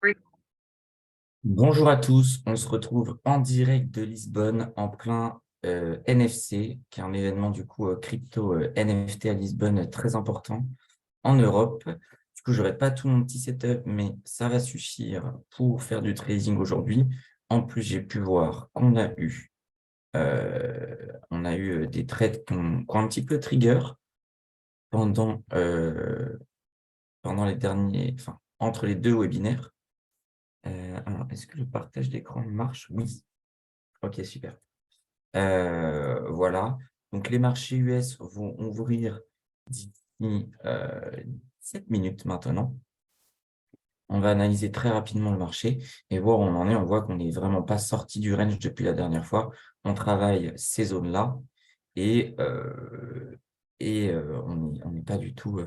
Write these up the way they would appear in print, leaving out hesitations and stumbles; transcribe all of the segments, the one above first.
Oui. Bonjour à tous, on se retrouve en direct de Lisbonne en plein NFC, qui est un événement du coup crypto NFT à Lisbonne très important en Europe. Du coup, j'aurai pas tout mon petit setup, mais ça va suffire pour faire du trading aujourd'hui. En plus, j'ai pu voir qu'on a eu, des trades qui ont un petit peu trigger pendant, pendant les derniers, enfin, entre les deux webinaires. Alors, est-ce que le partage d'écran marche? Oui. Ok, super. Voilà. Donc, les marchés US vont ouvrir d'ici 7 minutes maintenant. On va analyser très rapidement le marché et voir où on en est. On voit qu'on n'est vraiment pas sorti du range depuis la dernière fois. On travaille ces zones-là et, on n'est pas du tout,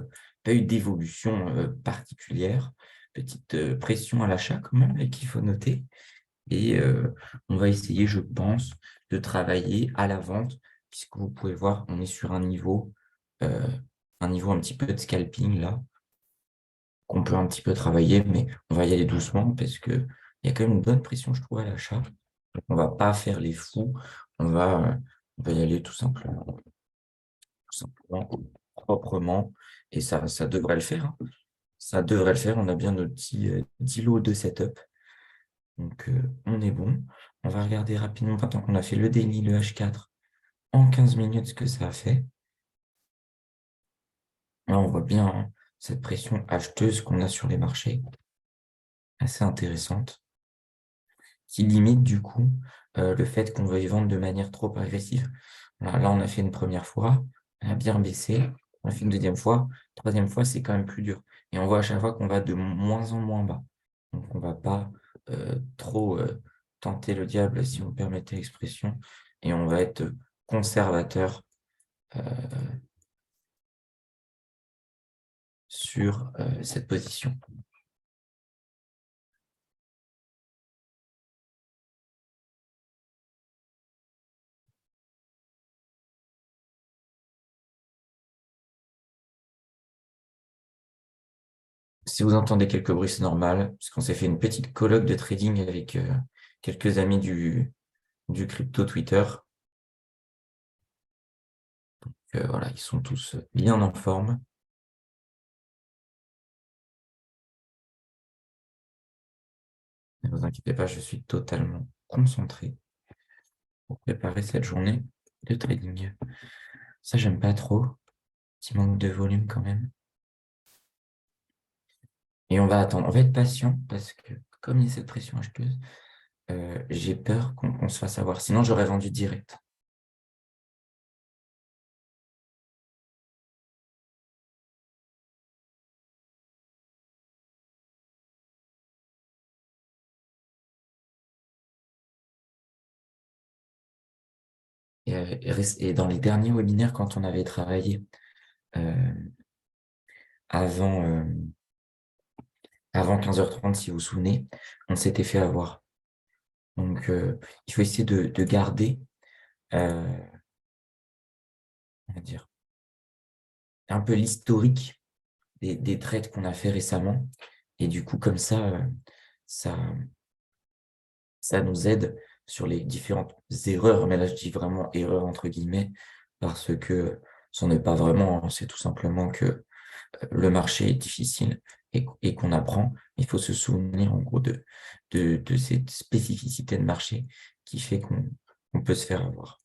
pas eu d'évolution particulière. Petite pression à l'achat quand même et qu'il faut noter. Et on va essayer, je pense, de travailler à la vente, puisque vous pouvez voir, on est sur euh, un niveau un petit peu de scalping là, qu'on peut un petit peu travailler, mais on va y aller doucement parce qu'il y a quand même une bonne pression, je trouve, à l'achat. Donc, on ne va pas faire les fous, on va, euh, on va y aller tout simplement, proprement, et ça devrait le faire, hein. Ça devrait le faire, on a bien nos petits 10 lots de setup. Donc, on est bon. On va regarder rapidement, maintenant qu'on a fait le daily, le H4, en 15 minutes, ce que ça a fait. Là, on voit bien hein, cette pression acheteuse qu'on a sur les marchés, assez intéressante, qui limite du coup le fait qu'on veuille vendre de manière trop agressive. Voilà, là, on a fait une première fois, on a bien baissé. On a fait une deuxième fois. Troisième fois, c'est quand même plus dur. Et on voit à chaque fois qu'on va de moins en moins bas. Donc, on ne va pas trop tenter le diable, si vous me permettez l'expression. Et on va être conservateur euh, sur cette position. Si vous entendez quelques bruits, c'est normal, parce qu'on s'est fait une petite colloque de trading avec quelques amis du crypto Twitter. Voilà, ils sont tous bien en forme. Ne vous inquiétez pas, je suis totalement concentré pour préparer cette journée de trading. Ça, j'aime pas trop. Petit manque de volume quand même. Et on va attendre. On va être patient parce que comme il y a cette pression acheteuse, j'ai peur qu'on se fasse avoir. Sinon, j'aurais vendu direct. Et dans les derniers webinaires, quand on avait travaillé euh, avant, avant 15h30, si vous vous souvenez, on s'était fait avoir. Donc, il faut essayer de garder, euh, on va dire, un peu l'historique des trades qu'on a fait récemment. Et du coup, comme ça, ça nous aide sur les différentes erreurs. Mais là, je dis vraiment erreur entre guillemets, parce que ce n'est pas vraiment, hein. C'est tout simplement que le marché est difficile et qu'on apprend. Il faut se souvenir en gros de cette spécificité de marché qui fait qu'on peut se faire avoir.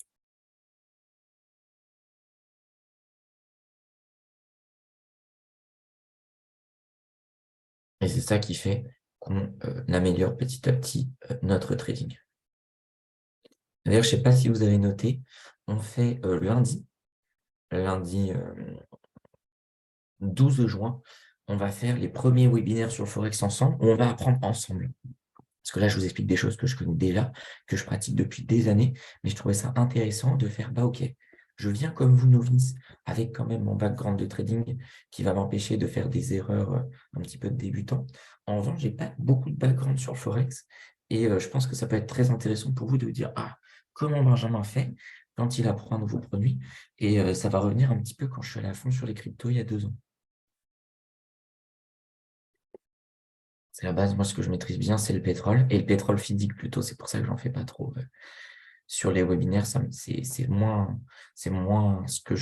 Et c'est ça qui fait qu'on améliore petit à petit notre trading. D'ailleurs, je ne sais pas si vous avez noté, on fait lundi 12 juin, on va faire les premiers webinaires sur le Forex ensemble, où on va apprendre ensemble. Parce que là, je vous explique des choses que je connais déjà, que je pratique depuis des années, mais je trouvais ça intéressant de faire, bah ok, je viens comme vous novice, avec quand même mon background de trading qui va m'empêcher de faire des erreurs un petit peu de débutant. En revanche, j'ai pas beaucoup de background sur le Forex, et je pense que ça peut être très intéressant pour vous de vous dire, ah, comment Benjamin fait quand il apprend un nouveau produit, et ça va revenir un petit peu quand je suis allé à fond sur les cryptos il y a 2 ans. C'est la base. Moi, ce que je maîtrise bien, c'est le pétrole. Et le pétrole physique plutôt. C'est pour ça que j'en fais pas trop. Sur les webinaires, c'est moins ce que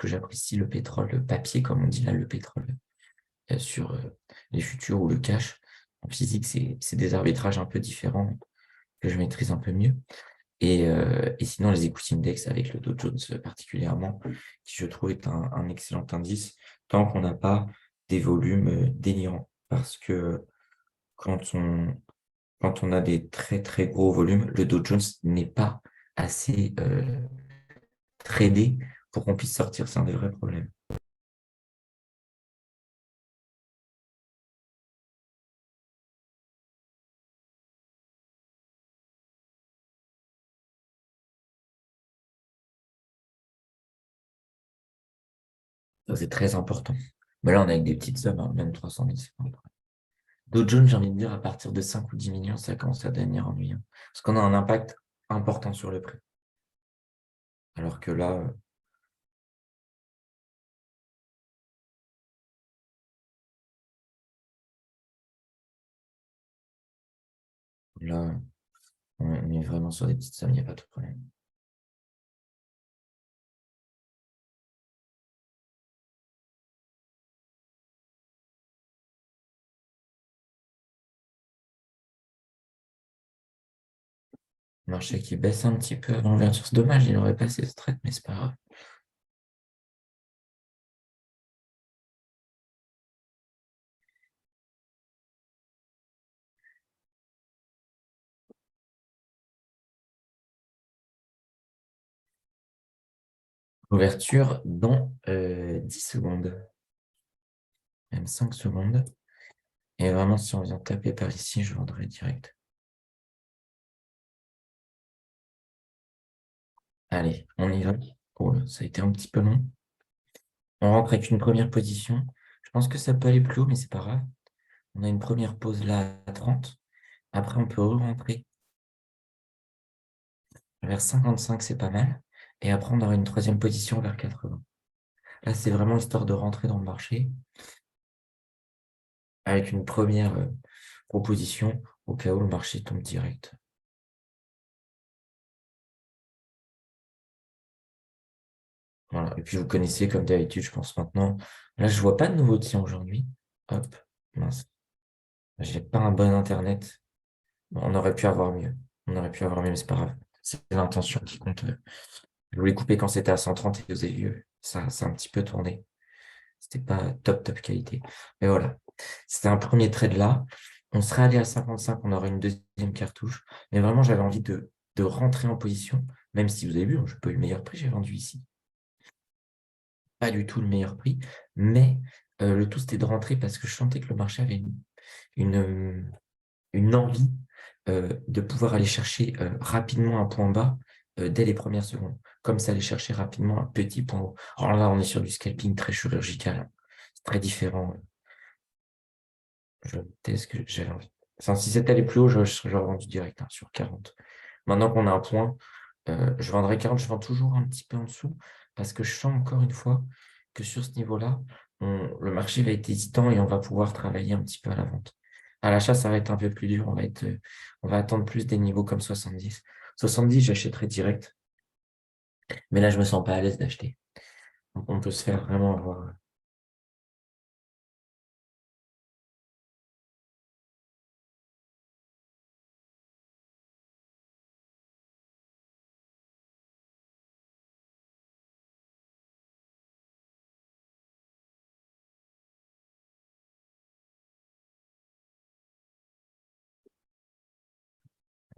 j'apprécie, le pétrole papier, comme on dit là, le pétrole sur les futurs ou le cash. En physique, c'est des arbitrages un peu différents que je maîtrise un peu mieux. Et sinon, les equity index avec le Dow Jones particulièrement, qui je trouve est un excellent indice, tant qu'on n'a pas des volumes délirants. Parce que quand on, quand on a des très très gros volumes, le Dow Jones n'est pas assez tradé pour qu'on puisse sortir. C'est un des vrais problèmes. Ça, c'est très important. Mais là, on est avec des petites sommes, hein, même 300 000, c'est pas un problème. Dow Jones, j'ai envie de dire, à partir de 5 ou 10 millions, ça commence à devenir ennuyant. Parce qu'on a un impact important sur le prix. Alors que là, on est vraiment sur des petites sommes, il n'y a pas de problème. Le marché qui baisse un petit peu avant l'ouverture, c'est dommage, il aurait passé ce trade, mais c'est pas grave. Ouverture dans 10 secondes, même 5 secondes. Et vraiment, si on vient taper par ici, je vendrai direct. Allez, on y va. Oh là, ça a été un petit peu long. On rentre avec une première position. Je pense que ça peut aller plus haut, mais c'est pas grave. On a une première pause là à 30. Après, on peut re-rentrer vers 55, c'est pas mal. Et après, on aura une troisième position vers 80. Là, c'est vraiment histoire de rentrer dans le marché avec une première proposition au cas où le marché tombe direct. Voilà. Et puis, vous connaissez comme d'habitude, je pense maintenant. Là, je vois pas de nouveau tien aujourd'hui. Hop, mince. J'ai pas un bon Internet. Bon, on aurait pu avoir mieux. On aurait pu avoir mieux, mais c'est pas grave. C'est l'intention qui compte. Je voulais couper quand c'était à 130 et vous avez vu, ça a un petit peu tourné. C'était pas top qualité. Mais voilà. C'était un premier trade là. On serait allé à 55, on aurait une deuxième cartouche. Mais vraiment, j'avais envie de rentrer en position, même si vous avez vu, je n'ai pas eu le meilleur prix, j'ai vendu ici. Pas du tout le meilleur prix. Mais le tout, c'était de rentrer parce que je sentais que le marché avait une, une envie de pouvoir aller chercher rapidement un point bas dès les premières secondes, comme ça aller chercher rapidement un petit point haut. Alors là, on est sur du scalping très chirurgical, hein. C'est très différent. Je sais ce que j'avais envie. Enfin, si c'était allé plus haut, j'aurais vendu direct hein, sur 40. Maintenant qu'on a un point, je vendrai 40, je vends toujours un petit peu en dessous parce que je sens encore une fois que sur ce niveau-là, le marché va être hésitant et on va pouvoir travailler un petit peu à la vente. À l'achat, ça va être un peu plus dur. On va attendre plus des niveaux comme 70. 70, j'achèterai direct. Mais là, je me sens pas à l'aise d'acheter. Donc, on peut se faire vraiment avoir.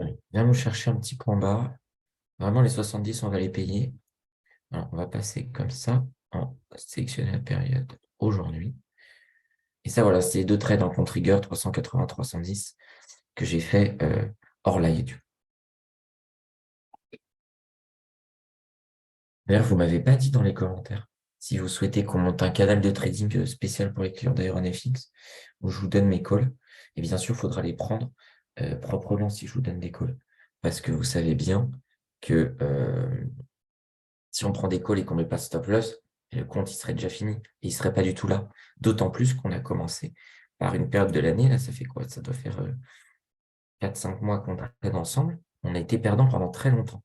Allez, viens nous chercher un petit point bas. Vraiment, les 70, on va les payer. Alors, on va passer comme ça en sélectionner la période aujourd'hui. Et ça, voilà, c'est deux trades en contre-trigger 380, 310 que j'ai fait hors live. D'ailleurs, vous ne m'avez pas dit dans les commentaires si vous souhaitez qu'on monte un canal de trading spécial pour les clients d'AeronFX où je vous donne mes calls. Et bien sûr, il faudra les prendre proprement si je vous donne des calls. Parce que vous savez bien que si on prend des calls et qu'on ne met pas stop loss, le compte il serait déjà fini et il ne serait pas du tout là. D'autant plus qu'on a commencé par une période de l'année, là, ça fait quoi? Ça doit faire 4-5 mois qu'on traîne ensemble. On a été perdants pendant très longtemps.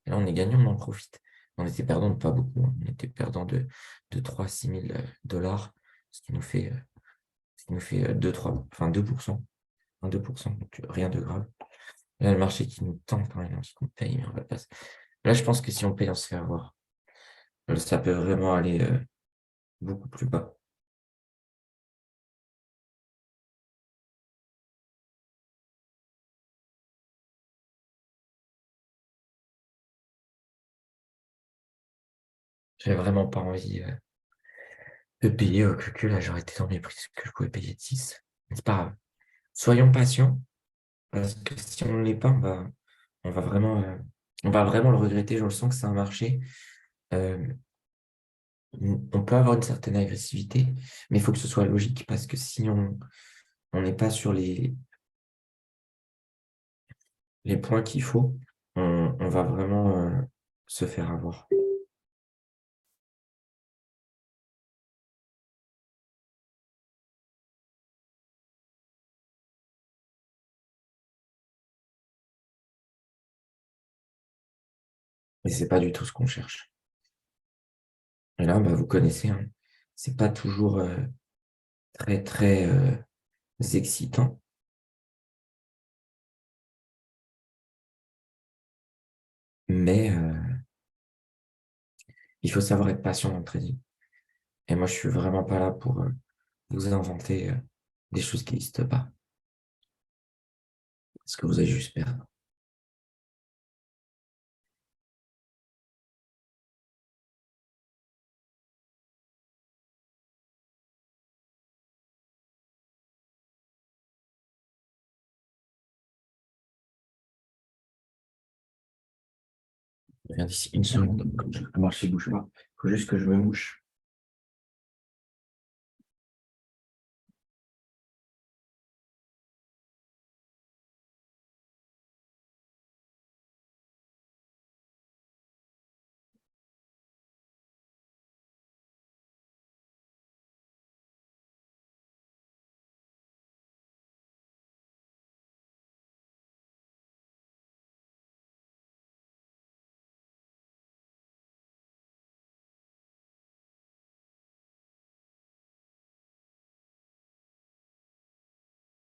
Et là, on est gagnant, on en profite. On était perdant de pas beaucoup, hein. On était perdant de 3 à 6 000 dollars, ce qui nous fait 2-3, enfin 2%. Un 2%, donc rien de grave. Là, le marché qui nous tente quand même, qu'on paye, mais on va pas. Là, je pense que si on paye, on se fait avoir. Ça peut vraiment aller beaucoup plus bas. J'ai vraiment pas envie de payer que là, j'aurais été dans mes prix que je pouvais payer de 6. Mais c'est pas grave. Soyons patients, parce que si on ne l'est pas, on va vraiment, on va vraiment le regretter. Je le sens que c'est un marché. euh, on peut avoir une certaine agressivité, mais il faut que ce soit logique, parce que si on n'est pas sur les points qu'il faut, on va vraiment se faire avoir. Et c'est pas du tout ce qu'on cherche. Et là, vous connaissez, hein, c'est pas toujours très, très excitant, mais il faut savoir être patient dans le trading. Et moi, je suis vraiment pas là pour vous inventer des choses qui n'existent pas, parce que vous allez juste perdre. Je reviens d'ici une seconde. Le marché bouge pas. Il faut juste que je me mouche.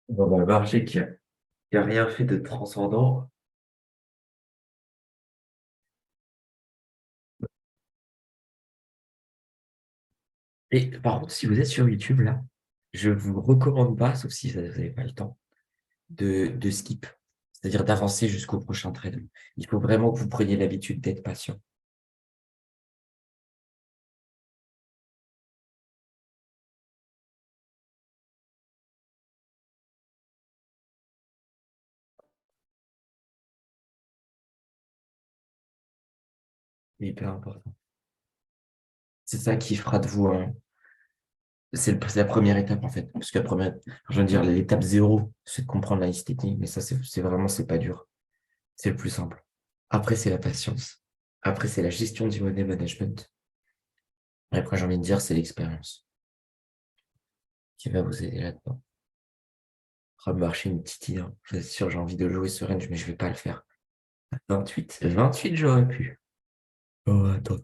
Bon, le marché qui a rien fait de transcendant. Et par contre, si vous êtes sur YouTube, là, je vous recommande pas, sauf si vous n'avez pas le temps, de skip, c'est-à-dire d'avancer jusqu'au prochain trade. Il faut vraiment que vous preniez l'habitude d'être patient. C'est hyper important. C'est ça qui fera de vous c'est la première étape, en fait. Parce que la première, je veux dire, l'étape zéro, c'est de comprendre la liste technique, mais ça, c'est vraiment, c'est pas dur. C'est le plus simple. Après, c'est la patience. Après, c'est la gestion du money management. Et après, j'ai envie de dire, c'est l'expérience qui va vous aider là-dedans. Remarcher une petite idée, hein. Je suis sûr, j'ai envie de jouer ce range, mais je vais pas le faire. 28, j'aurais pu. Oh, attends.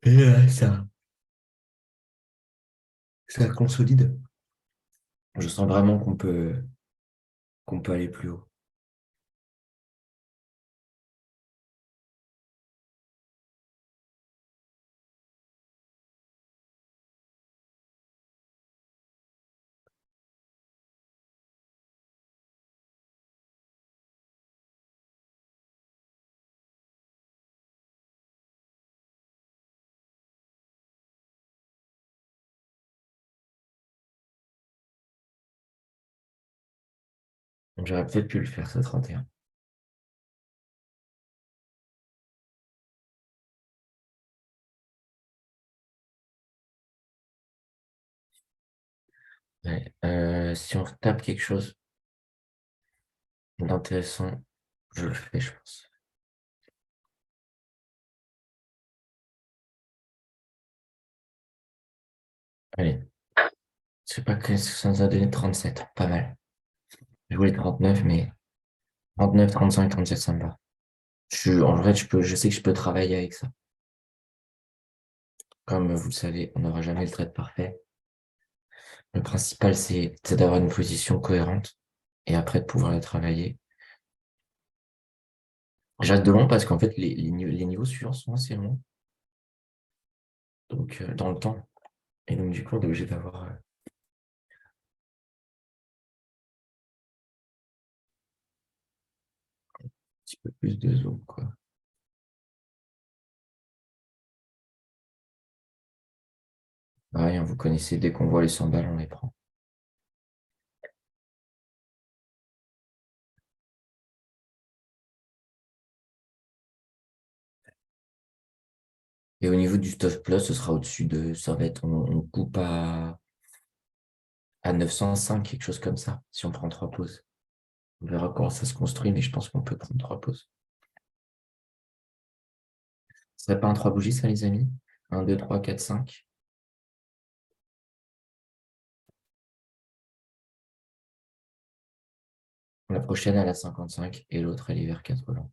Et là, ça consolide. Je sens vraiment qu'on peut aller plus haut. Donc, j'aurais peut-être pu le faire, ce 31. Ouais. Si on tape quelque chose d'intéressant, je le fais, je pense. Allez. Je sais pas que ça nous a donné 37, pas mal. Je voulais 39, mais 39, 35, 37, ça me va. En fait, je sais que je peux travailler avec ça. Comme vous le savez, on n'aura jamais le trait parfait. Le principal, c'est d'avoir une position cohérente et après de pouvoir la travailler. J'ai hâte de long parce qu'en fait, les niveaux suivants sont assez longs, donc dans le temps. Et donc, du coup, on est obligé d'avoir un petit peu plus de zoom, quoi. Pareil, hein, vous connaissez, dès qu'on voit les 100 balles, on les prend. Et au niveau du stop plus, ce sera au-dessus de, ça va être, on coupe à 905, quelque chose comme ça, si on prend 3 pauses. On verra comment ça se construit, mais je pense qu'on peut prendre 3 pauses. Ce serait pas un 3 bougies, ça, les amis? 1, 2, 3, 4, 5. La prochaine, elle a 55 et l'autre, elle est vers 80.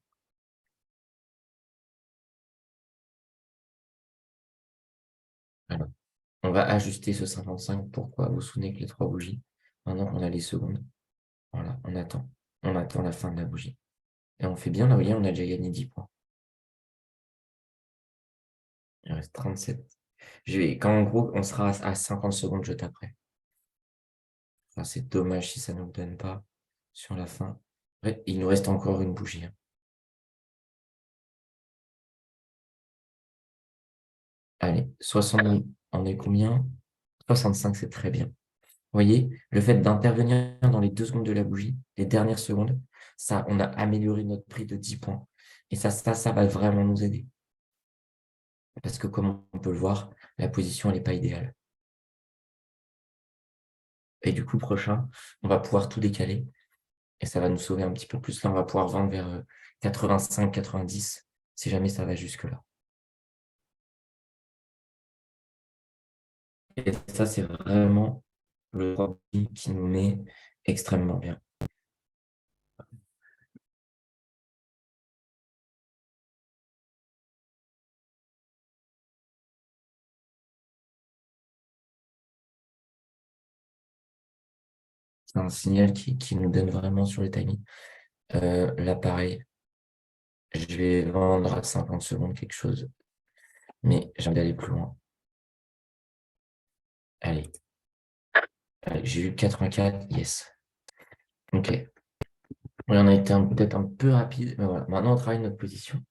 Alors, on va ajuster ce 55. Pourquoi? Vous vous souvenez que les 3 bougies, maintenant qu'on a les secondes, voilà, on attend. On attend la fin de la bougie. Et on fait bien, là, vous voyez, on a déjà gagné 10 points. Il reste 37. Quand en gros, on sera à 50 secondes, je taperai. Enfin, c'est dommage si ça ne nous donne pas sur la fin. Ouais, il nous reste encore une bougie, hein. Allez, 60, on est combien? 65, c'est très bien. Vous voyez, le fait d'intervenir dans les 2 secondes de la bougie, les dernières secondes, ça, on a amélioré notre prix de 10 points. Et ça va vraiment nous aider. Parce que comme on peut le voir, la position, elle n'est pas idéale. Et du coup, prochain, on va pouvoir tout décaler. Et ça va nous sauver un petit peu plus. Là, on va pouvoir vendre vers 85, 90, si jamais ça va jusque-là. Et ça, c'est vraiment le produit qui nous met extrêmement bien. C'est un signal qui nous donne vraiment sur le timing. Là, pareil, je vais vendre à 50 secondes quelque chose, mais j'ai envie d'aller plus loin. Allez, j'ai eu 84, yes. Ok. Oui, on a été peut-être un peu rapide, mais voilà. Maintenant, on travaille notre position.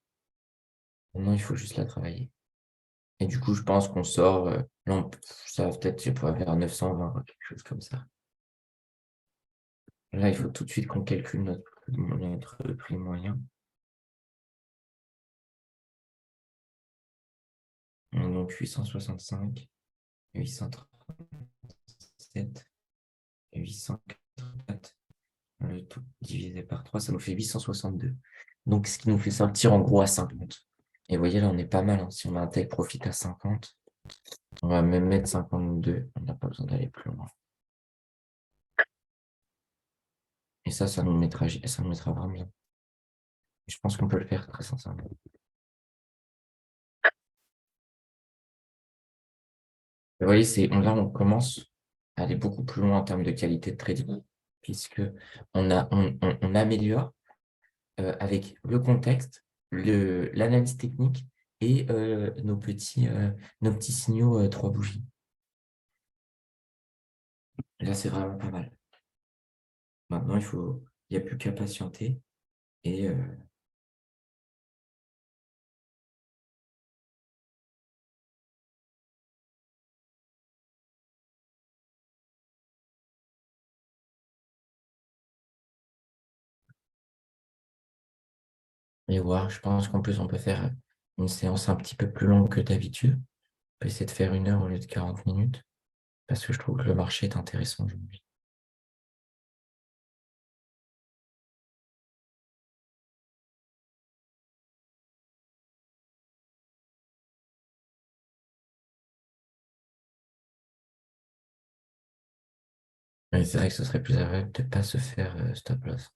Maintenant, il faut juste la travailler. Et du coup, je pense qu'on sort, là, ça va peut-être, je pourrais vers 920, quelque chose comme ça. Là, il faut tout de suite qu'on calcule notre prix moyen. Donc 865, 837, 884. Le tout divisé par 3, ça nous fait 862. Donc, ce qui nous fait sortir en gros à 50. Et vous voyez, là, on est pas mal, hein. Si on a un take profit à 50, on va même mettre 52. On n'a pas besoin d'aller plus loin. Et ça nous mettra vraiment bien. Je pense qu'on peut le faire très sincèrement. Vous voyez, là, on commence à aller beaucoup plus loin en termes de qualité de trading, puisque on améliore avec le contexte, l'analyse technique et nos petits signaux 3 bougies. Là, c'est vraiment pas mal. Maintenant, il n'y a plus qu'à patienter et voir. Je pense qu'en plus, on peut faire une séance un petit peu plus longue que d'habitude. On peut essayer de faire 1 heure au lieu de 40 minutes, parce que je trouve que le marché est intéressant aujourd'hui. Mais c'est vrai que ce serait plus agréable de ne pas se faire stop loss.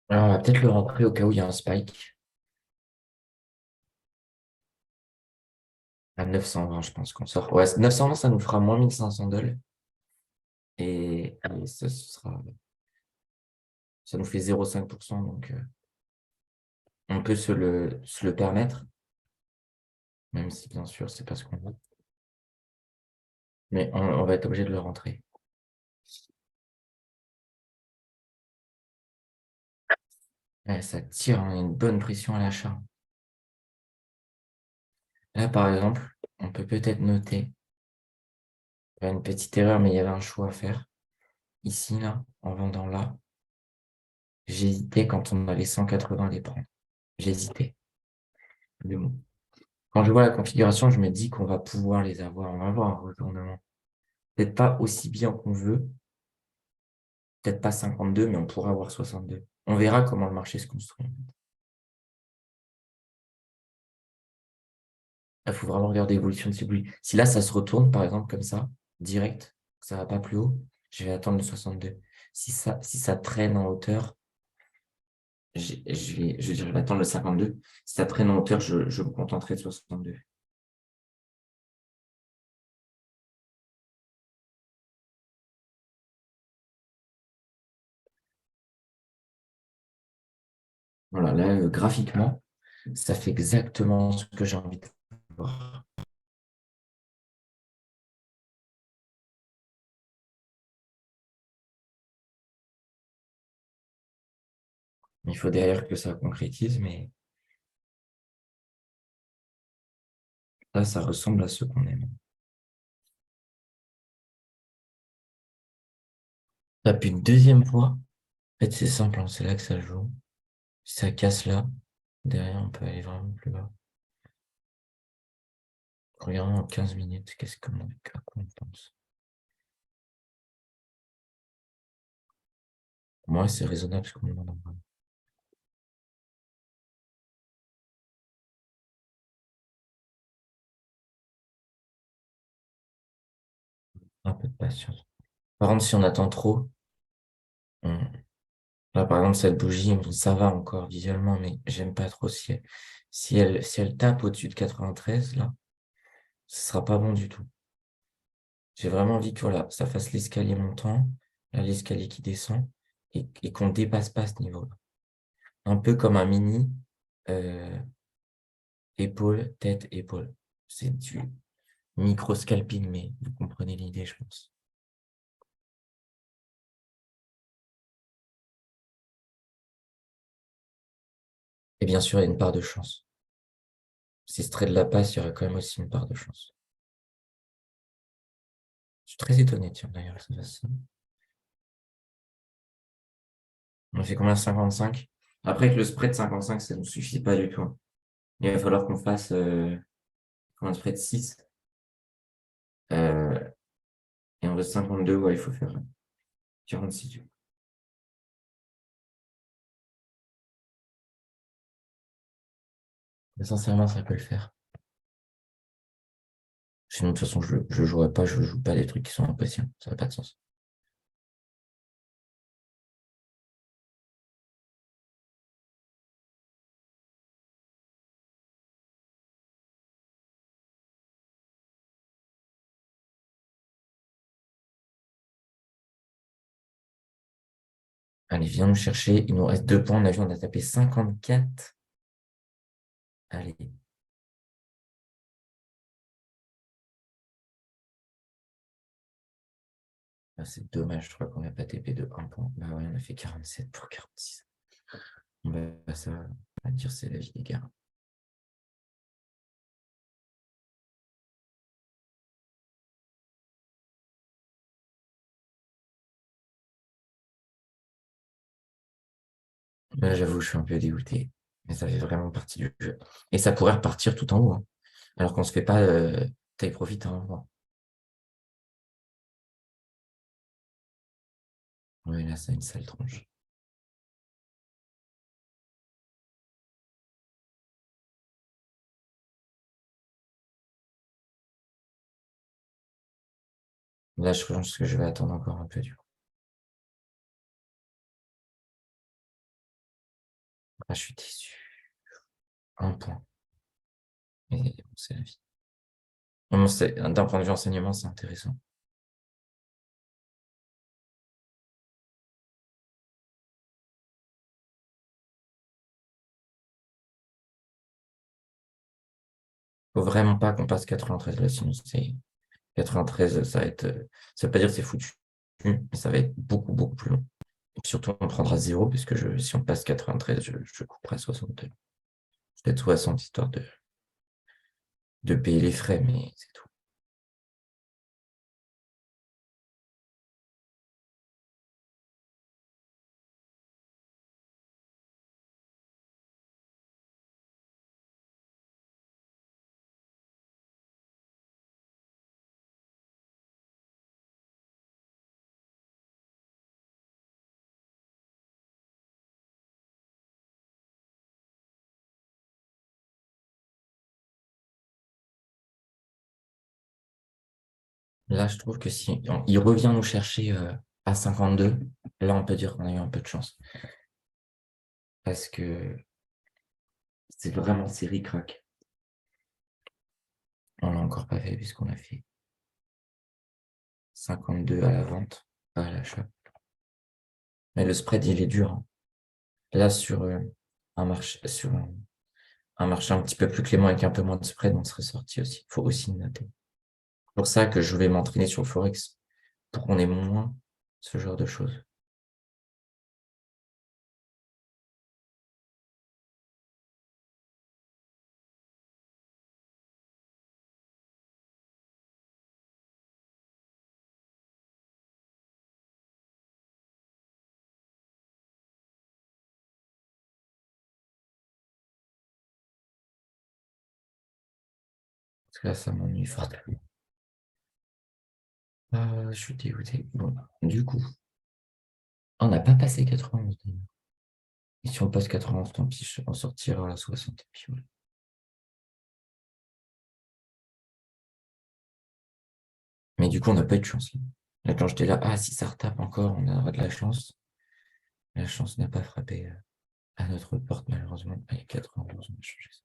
Alors, on va peut-être le rentrer au cas où il y a un spike à 920, je pense qu'on sort. Ouais, 920, ça nous fera moins 1500 $. Et ça nous fait 0,5%. Donc, on peut se le permettre, même si, bien sûr, c'est pas ce qu'on veut. Mais on va être obligé de le rentrer. Ouais, ça tire, hein, une bonne pression à l'achat. Là, par exemple, on peut peut-être noter une petite erreur, mais il y avait un choix à faire. Ici, là, en vendant là, j'hésitais quand on avait 180 à les prendre. J'hésitais. Mais bon. Quand je vois la configuration, je me dis qu'on va pouvoir les avoir. On va avoir un retournement. Peut-être pas aussi bien qu'on veut, peut-être pas 52, mais on pourra avoir 62. On verra comment le marché se construit. Il faut vraiment regarder l'évolution de ces bruits. Si là, ça se retourne, par exemple, comme ça, direct, ça ne va pas plus haut, je vais attendre le 62. Si ça traîne en hauteur, je vais attendre le 52. Si ça traîne en hauteur, je me contenterai de 62. Voilà, là, graphiquement, ça fait exactement ce que j'ai envie de voir. Il faut derrière que ça concrétise, mais là, ça ressemble à ce qu'on aime. Tape une deuxième fois. En fait, c'est simple, hein, c'est là que ça joue. Si ça casse là, derrière, on peut aller vraiment plus bas. Regardons en 15 minutes, à quoi on pense. Pour moi, c'est raisonnable ce qu'on demande en vrai. Un peu de patience. Par contre, si on attend trop, là, par exemple, cette bougie, bon, ça va encore visuellement, mais j'aime pas trop si elle tape au-dessus de 93, là, ce sera pas bon du tout. J'ai vraiment envie que voilà, ça fasse l'escalier montant, là, l'escalier qui descend, et qu'on dépasse pas ce niveau-là. Un peu comme un mini euh, épaule, tête, épaule. C'est du micro-scalping, mais vous comprenez l'idée, je pense. Et bien sûr, il y a une part de chance. Si ce trade la passe, il y aurait quand même aussi une part de chance. Je suis très étonné, tiens, d'ailleurs, que ça fasse ça. On fait combien? 55? Après, que le spread 55, ça ne nous suffit pas du tout, hein. Il va falloir qu'on fasse un spread 6. euh, et on reste 52, ouais, il faut faire 46 du coup. Mais sincèrement, ça peut le faire. Sinon, de toute façon, je ne jouerai pas, je joue pas des trucs qui sont impossibles. Ça n'a pas de sens. Allez, viens nous chercher. Il nous reste 2 points. On a tapé 54. Allez. Ah, c'est dommage, je crois qu'on n'a pas TP de 1 point. Bah ouais, on a fait 47 pour 46. Ça va dire c'est la vie des gars. Là, j'avoue, je suis un peu dégoûté. Mais ça fait vraiment partie du jeu. Et ça pourrait repartir tout en haut, hein. Alors qu'on se fait pas take profit à un moment. Oui, là, c'est une sale tronche. Là, je pense que je vais attendre encore un peu du coup. Ah, je suis déçu. Un point. Mais bon, c'est la vie. Non, d'un point de vue enseignement, c'est intéressant. Faut vraiment pas qu'on passe 93 là, sinon c'est 93, ça va être. Ça veut pas dire que c'est foutu, mais ça va être beaucoup, beaucoup plus long. Et puis surtout, on prendra zéro, puisque si on passe 93, je couperai 62. Peut-être 60, histoire de payer les frais, mais c'est tout. Là, je trouve que si il revient nous chercher à 52, là, on peut dire qu'on a eu un peu de chance. Parce que c'est vraiment série crack. On l'a encore pas fait puisqu'on a fait 52 à la vente, pas à l'achat. Mais le spread, il est dur, hein. Là, sur un marché un petit peu plus clément avec un peu moins de spread, on serait sorti aussi. Il faut aussi le noter. C'est pour ça que je vais m'entraîner sur le Forex pour qu'on ait moins ce genre de choses. Parce que là, ça m'ennuie fortement. Je suis dégoûté. Bon, du coup, on n'a pas passé 91 d'ailleurs. Et si on passe 91, tant pis, on sortira à 60. Et puis voilà. Mais du coup, on n'a pas eu de chance. Là, quand j'étais là, ah, si ça retape encore, on aura de la chance. La chance n'a pas frappé à notre porte, malheureusement. Allez, 91, on va changer ça.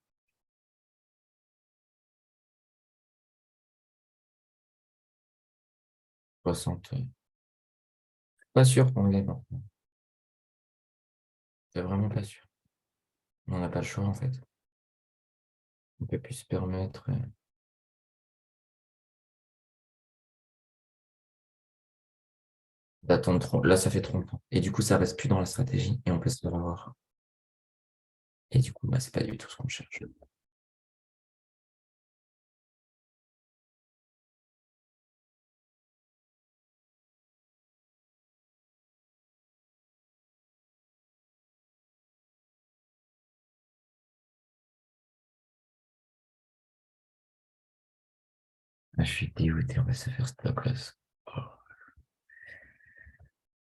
60. Pas sûr qu'on l'ait maintenant. C'est vraiment pas sûr. On n'a pas le choix, en fait. On peut plus se permettre d'attendre trop. Là, ça fait trop longtemps. Et du coup, ça reste plus dans la stratégie et on peut se faire avoir. Et du coup, bah, c'est pas du tout ce qu'on cherche. Ah, je suis dégoûté, on va se faire stop loss. Oh.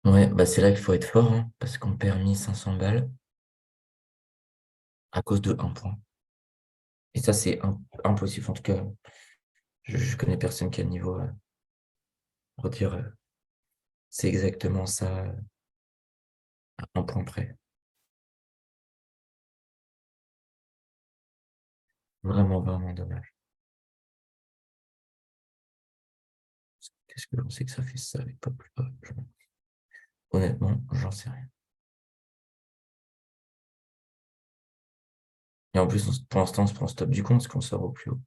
Ouais, bah c'est là qu'il faut être fort, hein, parce qu'on perd 1500 balles à cause de un point. Et ça, c'est impossible. En tout cas, je connais personne qui a le niveau pour dire c'est exactement ça, à un point près. Vraiment, vraiment dommage. Qu'est-ce que l'on sait que ça fait ça avec pas plus bas? Honnêtement, j'en sais rien. Et en plus, pour l'instant, on se prend stop du compte parce qu'on sort au plus haut.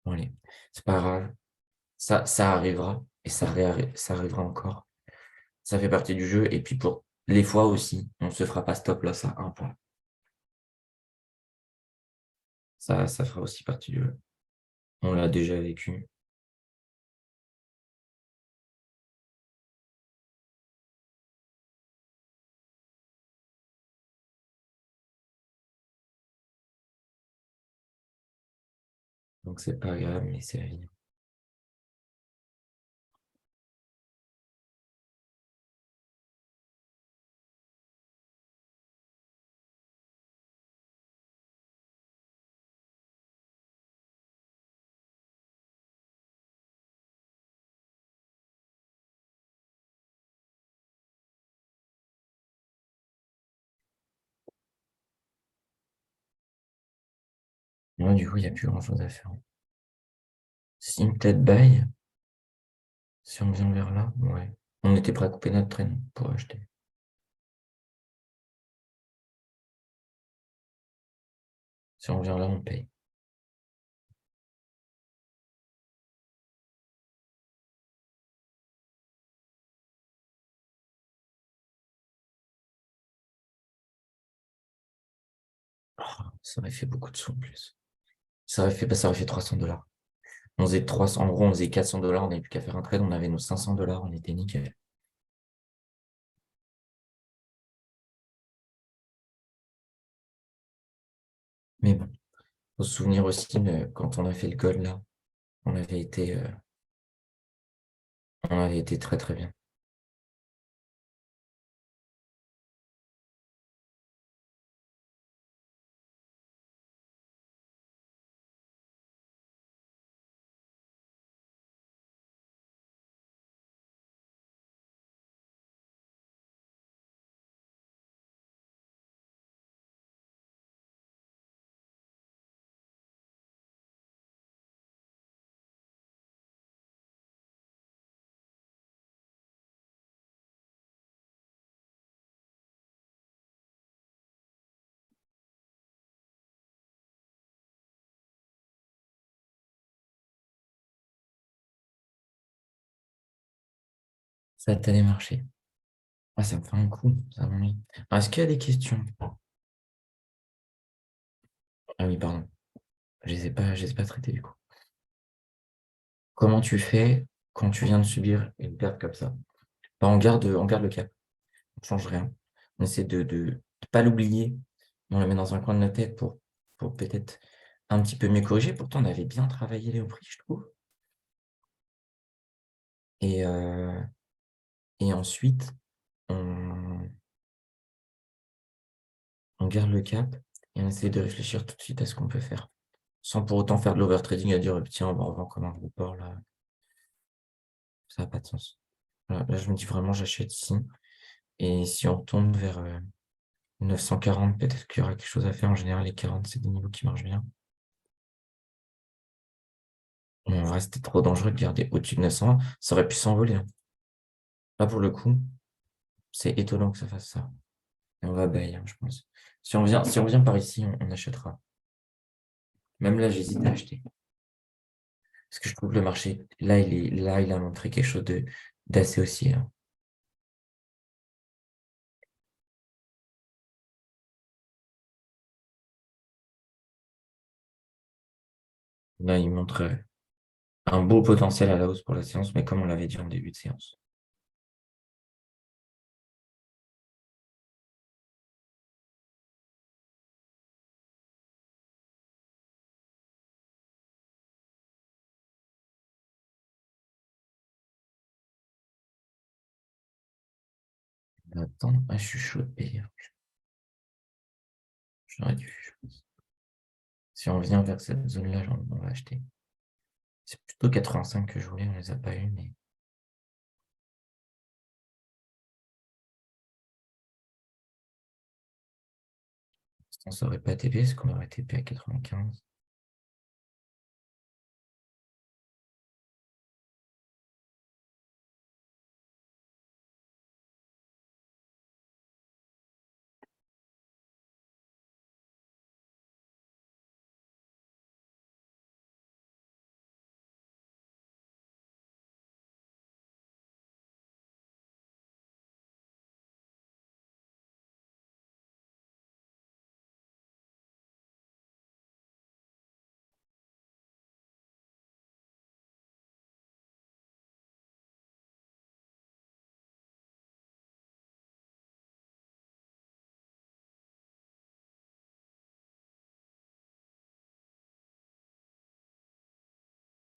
Bon, allez, c'est pas grave. Ça arrivera et ça arrivera encore. Ça fait partie du jeu. Et puis pour les fois aussi, on ne se fera pas stop là, ça un point. Ça fera aussi partie du jeu. On l'a déjà vécu. Donc c'est pas agréable, mais c'est la vie. Moi, du coup, il n'y a plus grand-chose à faire. Si peut-être bail, si on vient vers là, ouais. On était prêt à couper notre traîne pour acheter. Si on vient là, on paye. Ça aurait fait beaucoup de sous en plus. Ça aurait fait 300 $. On faisait 300, en gros, on faisait 400 $, on n'avait plus qu'à faire un trade, on avait nos 500 $, on était nickel. Mais bon, faut se souvenir aussi, quand on a fait le gold là, on avait été, euh, on avait été très très bien. Ça a tellement marché. Ah, ça me fait un coup, ça m'ennuie. Est-ce qu'il y a des questions? Ah oui, pardon. Je les ai pas traitées du coup. Comment tu fais quand tu viens de subir une perte comme ça? Bah, on garde le cap. On ne change rien. On essaie de pas l'oublier. On le met dans un coin de notre tête pour peut-être un petit peu mieux corriger. Pourtant, on avait bien travaillé les prix, je trouve. Et, euh, et ensuite, on, on garde le cap et on essaie de réfléchir tout de suite à ce qu'on peut faire. Sans pour autant faire de l'overtrading à dire, tiens, on va revendre comme un gros porc, là. Ça n'a pas de sens. Voilà, là, je me dis vraiment, j'achète ici. Et si on tombe vers 940, peut-être qu'il y aura quelque chose à faire. En général, les 40, c'est des niveaux qui marchent bien. En vrai, c'était trop dangereux de garder au-dessus de 900. Ça aurait pu s'envoler, hein. Là, pour le coup, c'est étonnant que ça fasse ça. Et on va bailler, hein, je pense. Si on vient par ici, on achètera. Même là, j'hésite à acheter. Parce que je trouve que le marché, là, il a montré quelque chose d'assez haussier, hein. Là, il montre un beau potentiel à la hausse pour la séance, mais comme on l'avait dit en début de séance. Attends, je suis chaud de payer, hein. J'aurais dû, je pense. Si on vient vers cette zone-là, on va acheter. C'est plutôt 85 que je voulais, on les a pas eu, mais ça aurait pas été payé, parce qu'on aurait été payé à 95.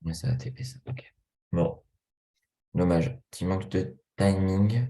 Mais ça a TP, ça. Ok. Bon, dommage. Petit manque de timing.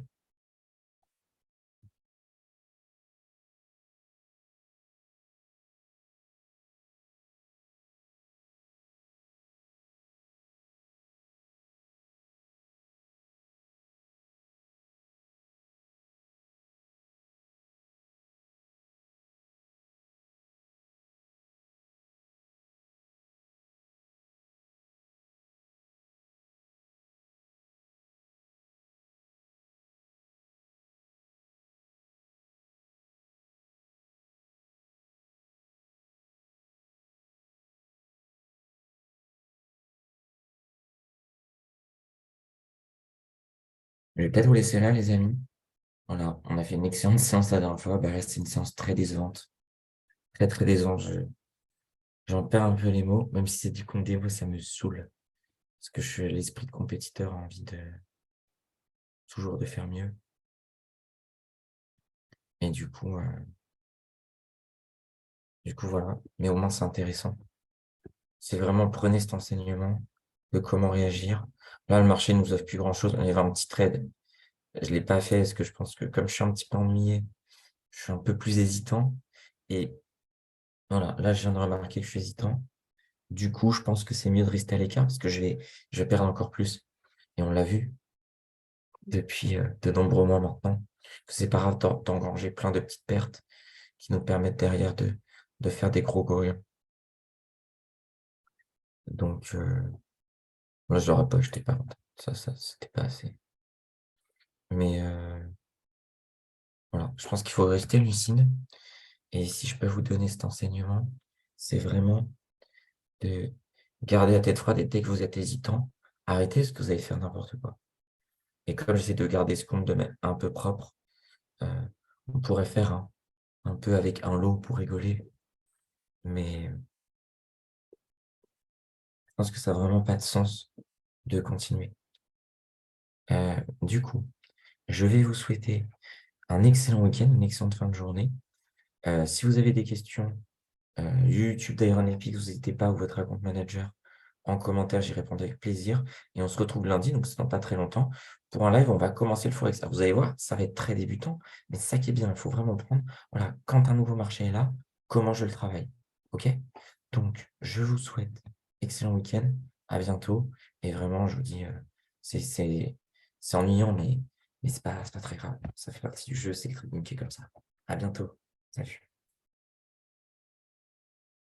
Je vais peut-être vous laisser là, les amis. Voilà, on a fait une excellente séance la dernière fois. Bah, là, c'est une séance très décevante. Très, très décevante. J'en perds un peu les mots. Même si c'est du compte démo, ça me saoule. Parce que je suis l'esprit de compétiteur, a envie de toujours de faire mieux. Et du coup, voilà. Mais au moins, c'est intéressant. C'est vraiment prenez cet enseignement de comment réagir. Là, le marché ne nous offre plus grand-chose. On y va un petit trade. Je ne l'ai pas fait parce que je pense que comme je suis un petit peu ennuyé, je suis un peu plus hésitant. Et voilà, là, je viens de remarquer que je suis hésitant. Du coup, je pense que c'est mieux de rester à l'écart parce que je vais perdre encore plus. Et on l'a vu depuis de nombreux mois maintenant. Que c'est pas grave d'engranger plein de petites pertes qui nous permettent derrière de faire des gros gorilles. Donc, moi, je l'aurais pas jeté par contre. Ça, c'était pas assez. Mais voilà, je pense qu'il faut rester lucide. Et si je peux vous donner cet enseignement, c'est vraiment de garder la tête froide et dès que vous êtes hésitant, arrêtez parce que vous allez faire n'importe quoi. Et comme j'essaie de garder ce compte de un peu propre, euh, on pourrait faire un peu avec un lot pour rigoler. Mais je pense que ça n'a vraiment pas de sens de continuer. Du coup, je vais vous souhaiter un excellent week-end, une excellente fin de journée. Si vous avez des questions, YouTube d'Iron vous n'hésitez pas, ou votre account manager, en commentaire, j'y répondrai avec plaisir. Et on se retrouve lundi, donc c'est dans pas très longtemps, pour un live, on va commencer le Forex. Alors, vous allez voir, ça va être très débutant, mais c'est ça qui est bien, il faut vraiment prendre, voilà, quand un nouveau marché est là, comment je le travaille. OK? Donc, je vous souhaite excellent week-end, à bientôt, et vraiment, je vous dis, c'est c'est ennuyant, mais c'est pas très grave. Ça fait partie du jeu, c'est le trading qui est comme ça. À bientôt. Salut.